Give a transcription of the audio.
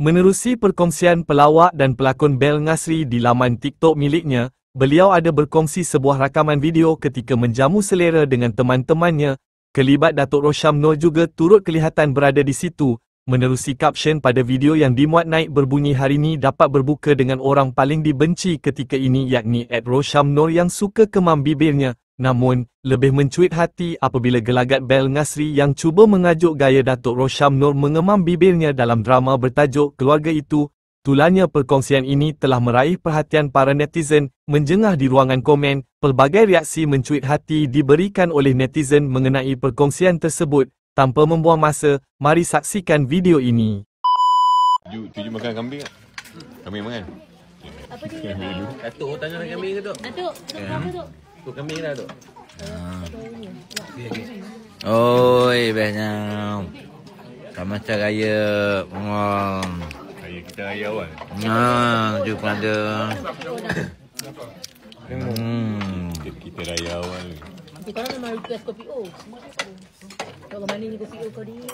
Menerusi perkongsian pelawak dan pelakon Bel Ngasri di laman TikTok miliknya, beliau ada berkongsi sebuah rakaman video ketika menjamu selera dengan teman-temannya. Kelibat Datuk Rosham Nor juga turut kelihatan berada di situ. Menerusi kapsyen pada video yang dimuat naik berbunyi, "Hari ni dapat berbuka dengan orang paling dibenci ketika ini," yakni @Rosham Nor yang suka kemam bibirnya. Namun, lebih mencuit hati apabila gelagat Bel Ngasri yang cuba mengajuk gaya Datuk Rosham Nor mengemam bibirnya dalam drama bertajuk Keluarga Itu. Tularnya perkongsian ini telah meraih perhatian para netizen. Menjengah di ruangan komen, pelbagai reaksi mencuit hati diberikan oleh netizen mengenai perkongsian tersebut. Tanpa membuang masa, mari saksikan video ini. Tuju makan kambing tak? Kambing makan? Apa dia? Datuk tanya nak kambing ke, Tok? Datuk, apa Datuk? Tu kambing dah, Tok. Oi, bestnya. Sama macam raya. Raya kita raya awal. Jumpa ada. Kita raya awal. Nanti korang memang request kopi O. Kalau mana ni kopi O kau, dik?